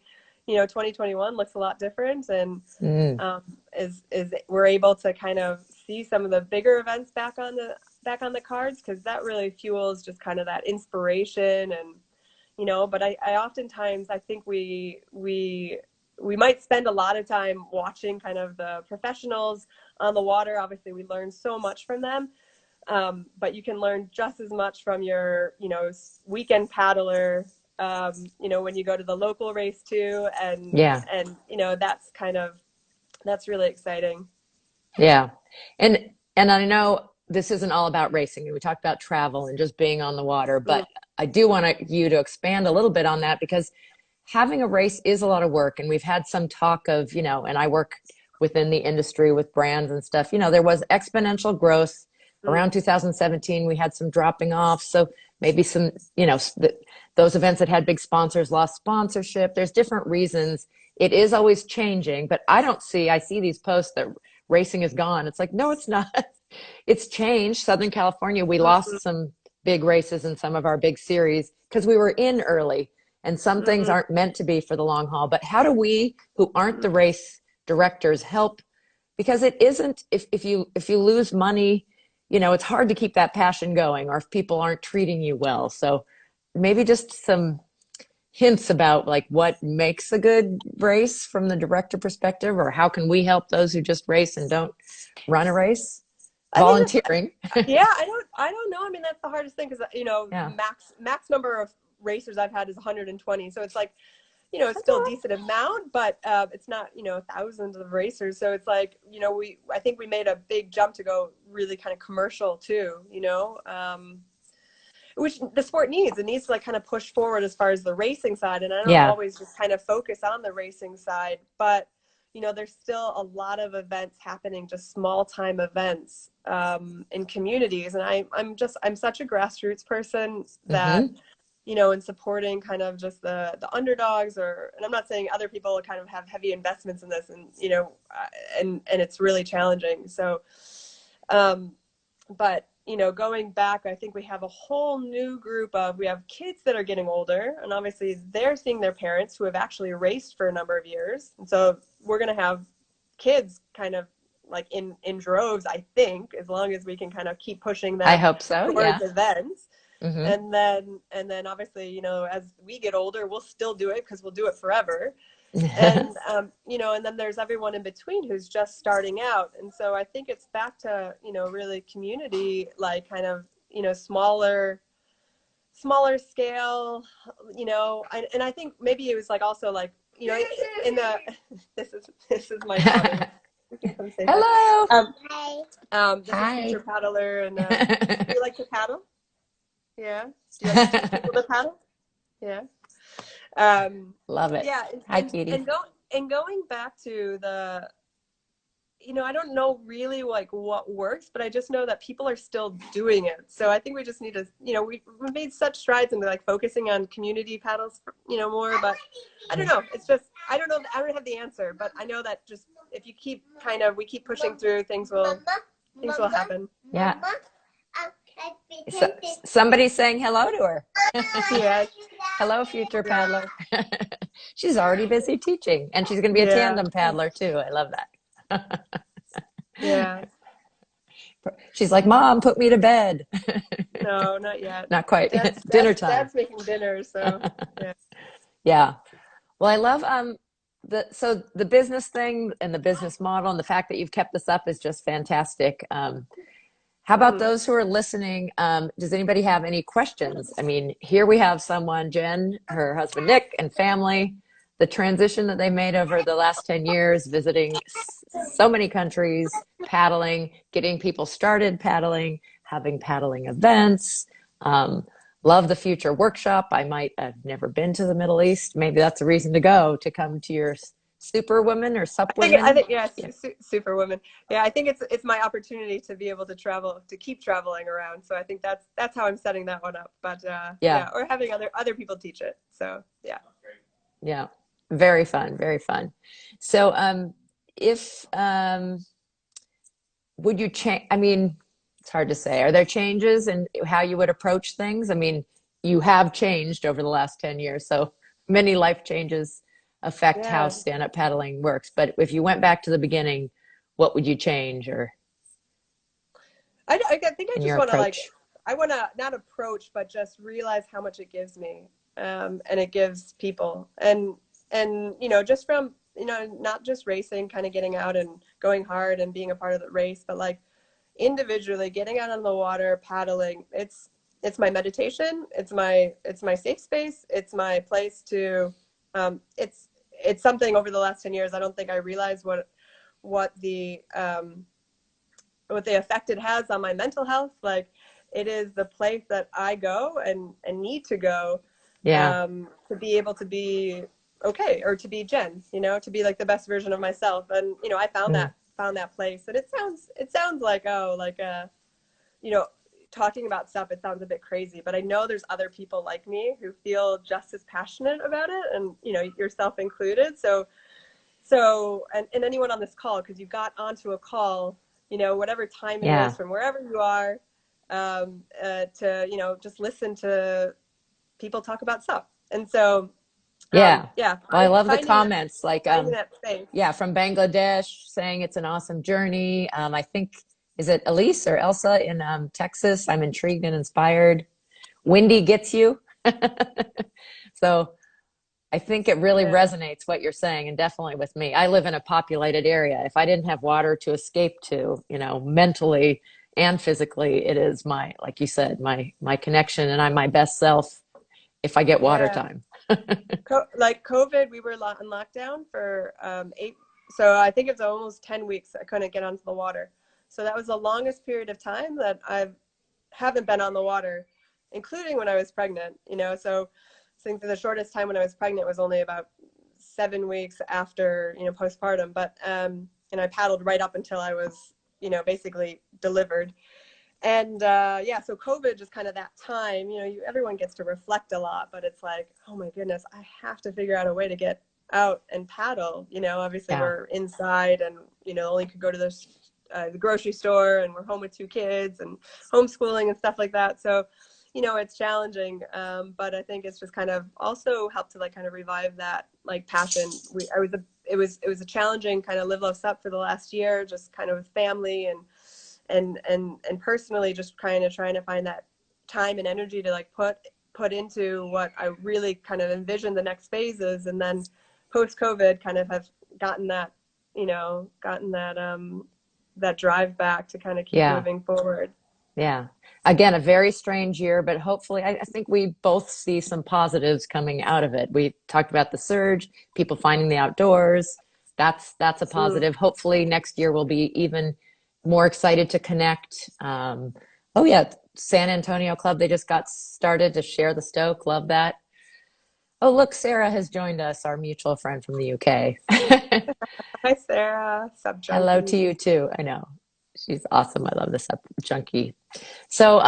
2021 looks a lot different, and is we're able to kind of see some of the bigger events back on the cards, because that really fuels just kind of that inspiration. And but I oftentimes, I think we might spend a lot of time watching kind of the professionals on the water. Obviously we learn so much from them, but you can learn just as much from your weekend paddler, when you go to the local race too. And Yeah. that's really exciting. Yeah. And I know this isn't all about racing. We talked about travel and just being on the water, but I do want you to expand a little bit on that, because having a race is a lot of work. And we've had some talk of, and I work within the industry with brands and stuff. There was exponential growth around 2017. We had some dropping off. So maybe some, those events that had big sponsors lost sponsorship. There's different reasons. It is always changing, but I see these posts that racing is gone. It's like, no, it's not. It's changed. Southern California, we lost some big races in some of our big series because we were in early, and some things aren't meant to be for the long haul. But how do we, who aren't the race directors, help? Because it isn't, if you lose money, it's hard to keep that passion going, or if people aren't treating you well. So maybe just some hints about like what makes a good race from the director perspective, or how can we help those who just race and don't run a race? Volunteering. Yeah, I don't know. I mean, that's the hardest thing, because max number of racers I've had is 120. So it's like, it's still a decent amount, but it's not, thousands of racers. So it's like, I think we made a big jump to go really kind of commercial too, which the sport needs. It needs to like kind of push forward as far as the racing side. And I don't always just kind of focus on the racing side, but there's still a lot of events happening, just small time events in communities. And I'm such a grassroots person that, in supporting kind of just the underdogs, and I'm not saying other people kind of have heavy investments in this, and, and it's really challenging. So, but, going back, I think we have a whole new group we have kids that are getting older, and obviously they're seeing their parents who have actually raced for a number of years. And so we're going to have kids kind of like in droves, I think, as long as we can kind of keep pushing that. I hope so. Towards events. And then obviously, as we get older, we'll still do it because we'll do it forever. And and then there's everyone in between who's just starting out. And so I think it's back to really community, like kind of smaller scale, and I think maybe it was like also like in the this is my daughter. You can come say Hello. hi. This is Hi. future paddler, and do you like to paddle? Yeah. Do you like to teach people to paddle? Yeah. Love it. Yeah, Hi, cutie. and going back to the, I don't know really like what works, but I just know that people are still doing it. So I think we just need to, we've made such strides into like focusing on community paddles, more, but I don't know. It's just, I don't know. I don't have the answer, but I know that just if you we keep pushing through, things will happen. Yeah. So, somebody's saying hello to her. Yeah. Hello, future paddler. She's already busy teaching, and she's going to be a Yeah. tandem paddler too. I love that. Yeah. She's like, Mom, put me to bed. No, not yet. Not quite. Dinner time. Dad's making dinner, so yeah. Yeah. Well, I love the business thing and the business model and the fact that you've kept this up is just fantastic. How about Mm-hmm. those who are listening? Does anybody have any questions? I mean, here we have someone, Jen, her husband Nick, and family, the transition that they made over the last 10 years, visiting so many countries, paddling, getting people started paddling, having paddling events. Love the future workshop. I've never been to the Middle East. Maybe that's a reason to go, to come to your Superwoman or Sup Women. I think yeah, Superwoman. Yeah, I think it's my opportunity to be able to travel, to keep traveling around. So I think that's how I'm setting that one up. But yeah, or having other people teach it. So yeah. Yeah. Very fun, very fun. So if would you change, I mean, it's hard to say. Are there changes in how you would approach things? I mean, you have changed over the last 10 years, so many life changes affect how Yeah. stand-up paddling works. But if you went back to the beginning, what would you change or I think I in just your want to like, approach? I want to not approach, but just realize how much it gives me, and it gives people, and just from not just racing, kind of getting out and going hard and being a part of the race, but like individually getting out on the water, paddling. It's my meditation. It's my safe space. It's my place to. It's something over the last 10 years. I don't think I realized what the effect it has on my mental health. Like, it is the place that I go and need to go, Yeah. to be able to be okay, or to be Jen, to be like the best version of myself. And I Mm. found that place. And it sounds like, oh, like you know talking about stuff, it sounds a bit crazy, but I know there's other people like me who feel just as passionate about it, and yourself included. And anyone on this call, because you got onto a call, whatever time it Yeah. is, from wherever you are, to just listen to people talk about stuff. And so Yeah. yeah, Well, I love the finding that comments like finding that space. yeah, from Bangladesh saying it's an awesome journey. I think, is it Elise or Elsa in Texas? I'm intrigued and inspired. Windy gets you. So I think it really Yeah. resonates what you're saying, and definitely with me. I live in a populated area. If I didn't have water to escape to, mentally and physically, it is like you said, my connection, and I'm my best self if I get water Yeah. time. Like COVID, we were in lockdown for 8. So I think it's almost 10 weeks. I couldn't get onto the water. So that was the longest period of time that I haven't been on the water, including when I was pregnant. So I think the shortest time when I was pregnant was only about 7 weeks after postpartum. But and I paddled right up until I was basically delivered. And yeah, so COVID, just kind of that time, everyone gets to reflect a lot, but it's like, oh my goodness, I have to figure out a way to get out and paddle. Obviously Yeah. we're inside, and only could go to the grocery store, and we're home with 2 kids and homeschooling and stuff like that. So it's challenging, but I think it's just kind of also helped to like kind of revive that like passion. It was a challenging kind of live, love, sup for the last year, just kind of with family and personally, just kind of trying to find that time and energy to like put into what I really kind of envision the next phases, and then post-COVID kind of have gotten that, that drive back to kind of keep Yeah. moving forward. Yeah. Again, a very strange year, but hopefully, I think we both see some positives coming out of it. We talked about the surge, people finding the outdoors. That's a Mm. positive. Hopefully, next year we'll be even more excited to connect. Oh yeah, San Antonio Club. They just got started to share the Stoke. Love that. Oh look, Sarah has joined us, our mutual friend from the UK. Hi, Sarah. Sub Hello to junkies. you too. I know she's awesome. I love this junkie. So,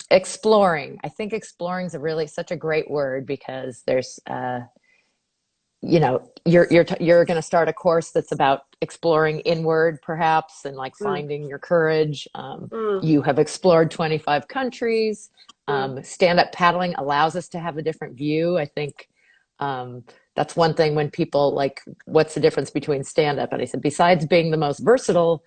exploring. I think exploring is a really such a great word because there's, you're going to start a course that's about exploring inward, perhaps, and like Mm. finding your courage. Mm. You have explored 25 countries. Mm. Stand-up paddling allows us to have a different view. I think that's one thing when people like, what's the difference between stand-up? And I said, besides being the most versatile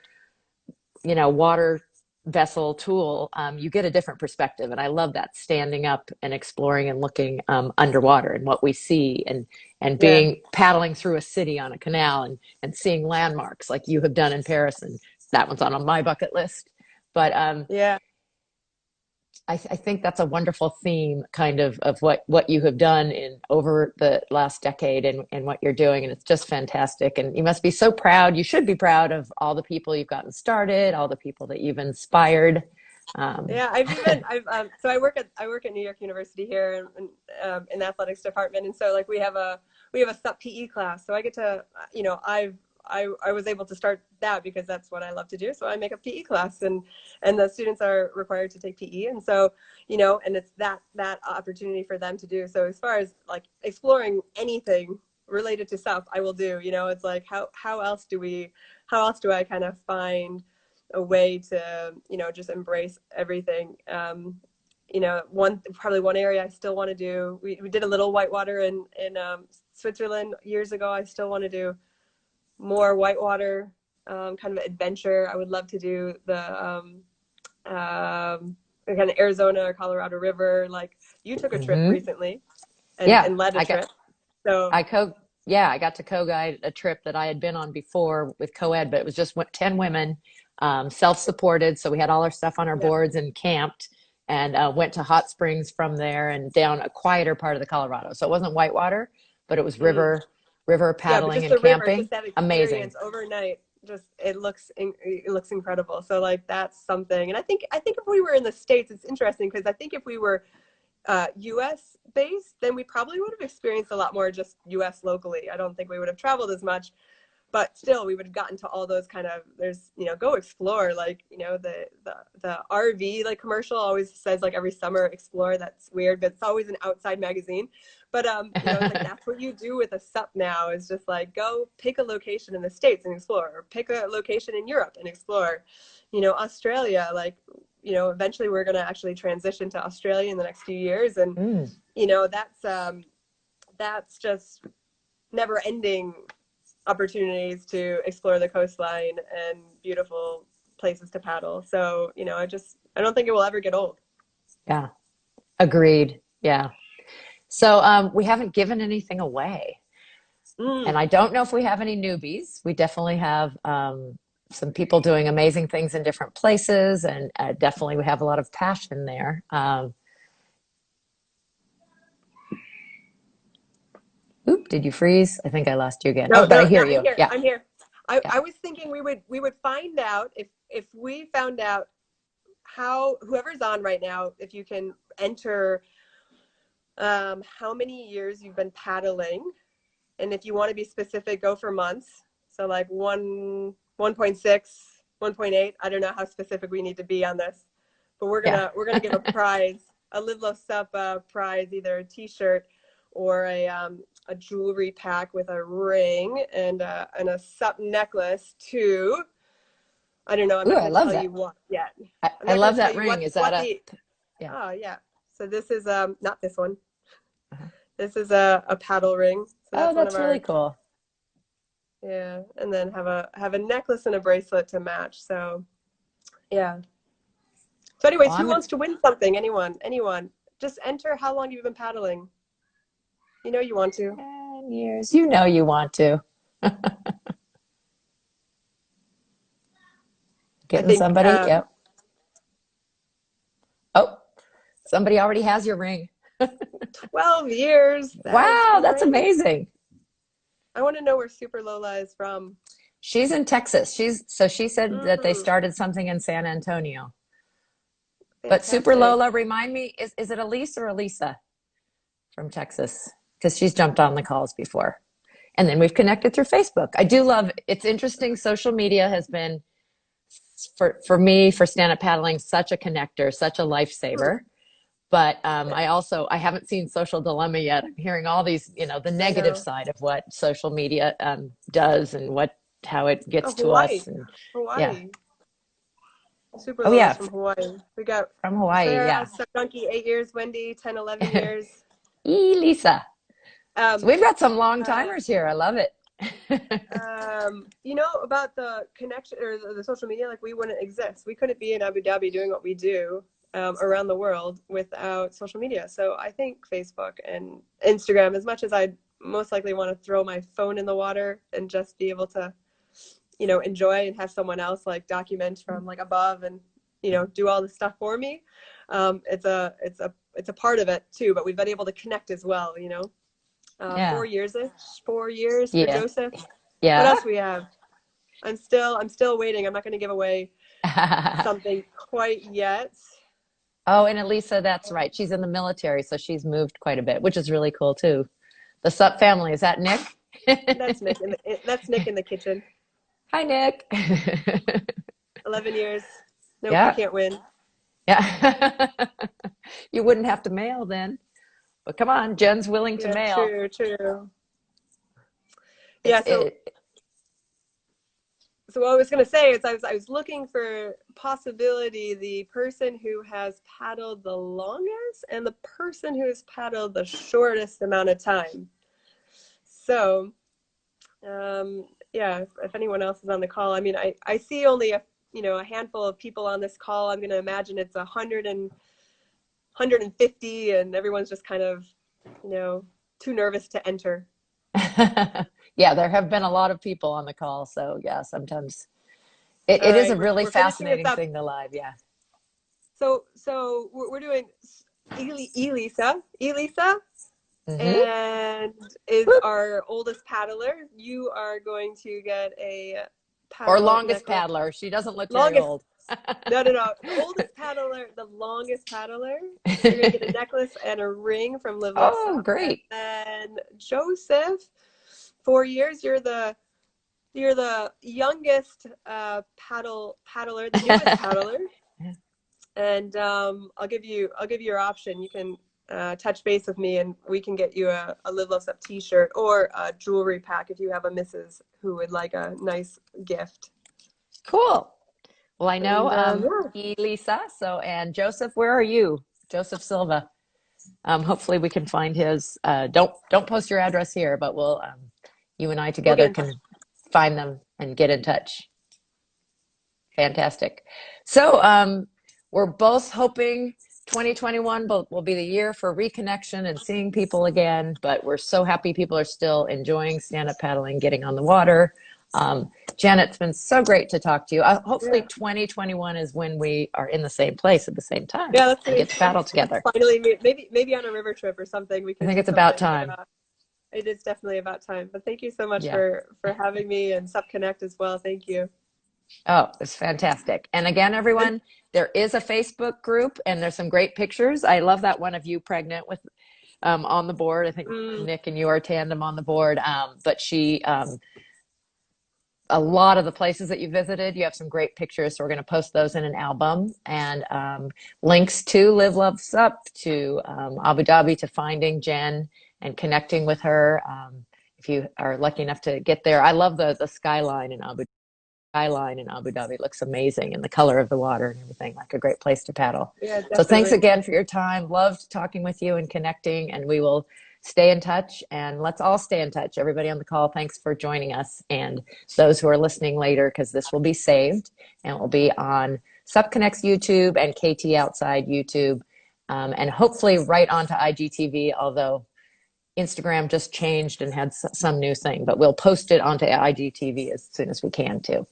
water vessel tool, you get a different perspective. And I love that standing up and exploring and looking underwater and what we see and Yeah. being paddling through a city on a canal and seeing landmarks like you have done in Paris. And that one's on my bucket list. But Yeah. I think that's a wonderful theme kind of what you have done in over the last decade and what you're doing. And it's just fantastic. And you must be so proud. You should be proud of all the people you've gotten started, all the people that you've inspired. Um, Yeah, so I work at New York University here in the athletics department, and so like we have a SUP PE class, so I get to I was able to start that because that's what I love to do. So I make a PE class, and the students are required to take PE, and so and it's that opportunity for them to do. So as far as like exploring anything related to SUP, I will do. It's like how else do I kind of find a way to just embrace everything. Probably one area I still want to do, we did a little whitewater in Switzerland years ago. I still want to do more whitewater kind of adventure. I would love to do the kind of Arizona or Colorado River. Like you took a trip mhm. recently Yeah, and led a I got trip, so I co yeah, I got to co-guide a trip that I had been on before with co-ed, but it was just 10 women, self-supported. So we had all our stuff on our yeah. boards and camped and went to hot springs from there and down a quieter part of the Colorado. So it wasn't whitewater, but it was Mm. river Yeah, but paddling just and the river, camping. just that Amazing. experience overnight, just it looks incredible. So like that's something. And I think if we were in the States, it's interesting because I think if we were US based, then we probably would have experienced a lot more just US locally. I don't think we would have traveled as much, but still we would have gotten to all those kind of, there's go explore, like the RV like commercial always says like every summer explore. That's weird, but it's always an outside magazine. But it's like that's what you do with a SUP now, is just like go pick a location in the States and explore, or pick a location in Europe and explore. Australia, like eventually we're going to actually transition to Australia in the next few years, and Mm, that's just never ending opportunities to explore the coastline and beautiful places to paddle. So, I don't think it will ever get old. yeah, agreed. Yeah. So we haven't given anything away. And Mm. I don't know if we have any newbies. We definitely have some people doing amazing things in different places, and definitely we have a lot of passion there. Oop, did you freeze? I think I lost you again. No, Oh, but I no, no, hear I'm you. here. Yeah, I'm here. I, yeah. I was thinking we would find out if we found out how whoever's on right now, if you can enter how many years you've been paddling, and if you want to be specific, go for months. So like 1.6, 1.8. I don't know how specific we need to be on this, but we're Yeah. gonna we're gonna give a prize, a Lidlow Sup prize, either a T-shirt or a jewelry pack with a ring and a Sup necklace too. I don't know. I'm Ooh, not I going to love tell that. you what yet. I'm I not going love to tell that you ring. Is that a, the. yeah. Oh yeah. So this is not this one. Uh-huh. This is a paddle ring. So Oh, that's one of that's really our. cool. Yeah, and then have a necklace and a bracelet to match. So yeah. So, Well, anyways, I'm who gonna, wants to win something? Anyone? Anyone? Just enter how long you've been paddling. You know you want to. years. You know you want to. I Getting think somebody? Yep. Oh, somebody already has your ring. 12 years. That is Wow, that's great. amazing. I want to know where Super Lola is from. She's in Texas. She said that they Mm, started something in San Antonio. But Super fantastic. Lola, remind me, is it Elise or Elisa from Texas? Because she's jumped on the calls before. And then we've connected through Facebook. I do love, it's interesting. Social media has been, for me, for stand-up paddling, such a connector, such a Hmm. lifesaver. But I haven't seen Social Dilemma yet. I'm hearing all these, the I negative know. side of what social media does and how it Oh, gets to Hawaii. us. And yeah. Hawaii. Super Oh Lola's yeah, from Hawaii. We got from Hawaii. Sarah, Yeah. Suck Donkey, 8 years. Wendy, 10, 11 years. Lisa. So Um, we've got some long uh, timers here. I love it. about the connection or the social media, like we wouldn't exist. We couldn't be in Abu Dhabi doing what we do around the world without social media. So I think Facebook and Instagram, as much as I'd most likely want to throw my phone in the water and just be able to, enjoy and have someone else like document from like above and, do all the stuff for me. It's a part of it too, but we've been able to connect as well, 4 Yeah. years-ish, 4 years for Yeah. Joseph. What Yeah. else we have? I'm still waiting. I'm not going to give away something quite yet. Oh, and Elisa, that's right. She's in the military, so she's moved quite a bit, which is really cool too. The Sup family, is that Nick? That's Nick in the kitchen. Hi, Nick. 11 years. Nope, you Yeah. can't win. Yeah. You wouldn't have to mail then. But come on, Jen's willing to Yeah, mail. true, true. It's Yeah, so it. so what I was gonna say is I was looking for possibility the person who has paddled the longest and the person who has paddled the shortest amount of time. So yeah, if anyone else is on the call, I mean, I see only a handful of people on this call. I'm gonna imagine it's 150, and everyone's just kind of, too nervous to enter. Yeah, there have been a lot of people on the call, so yeah, sometimes All it is a right, really we're finishing this fascinating up. thing to live. Yeah. So we're doing Elisa, Mm-hmm. and is Whoop. our oldest paddler. You are going to get a Or paddle longest necklace. paddler. She doesn't look very Longest, old. no, no, no. The oldest paddler, the longest paddler. You're gonna get a necklace and a ring from Live Love Oh, Sup. And great. then Joseph, 4 years. You're the youngest paddler, the newest paddler. And I'll give you your option. You can touch base with me, and we can get you a Live Love Up T-shirt or a jewelry pack if you have a missus who would like a nice gift. Cool. Well, I know And yeah. Elisa. So, and Joseph, where are you? Joseph Silva. Hopefully, we can find his. Don't post your address here, but you and I We'll get together in touch. can find them and get in touch. Fantastic. So, we're both hoping 2021 will be the year for reconnection and seeing people again, but we're so happy people are still enjoying stand-up paddling, getting on the water. Janet, it's been so great to talk to you. Hopefully Yeah, 2021 is when we are in the same place at the same time yeah. and get to paddle together. Finally meet. Maybe on a river trip or something. We I can think do it's about something. time. It is definitely about time. But thank you so much Yeah. for having me, and Sup Connect as well. Thank you. Oh, it's fantastic. And again, And everyone, there is a Facebook group and there's some great pictures. I love that one of you pregnant with on the board. I think mm, Nick and you are tandem on the board. But a lot of the places that you visited, you have some great pictures. So we're going to post those in an album and links to Live Love Sup, to Abu Dhabi, to finding Jen and connecting with her. If you are lucky enough to get there, I love the skyline in Abu Dhabi. It looks amazing, and the color of the water and everything, like a great place to paddle. yeah, So thanks definitely. again for your time. Loved talking with you and connecting, and we will stay in touch, and let's all stay in touch. Everybody on the call, thanks for joining us, and those who are listening later, because this will be saved and will be on SupConnect's YouTube and KT Outside YouTube, and hopefully right onto IGTV, although Instagram just changed and had some new thing, but we'll post it onto IGTV as soon as we can too.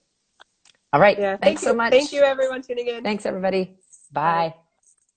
All right. Yeah. Thanks so Thank much. you everyone tuning in. Thanks everybody. Bye. Bye.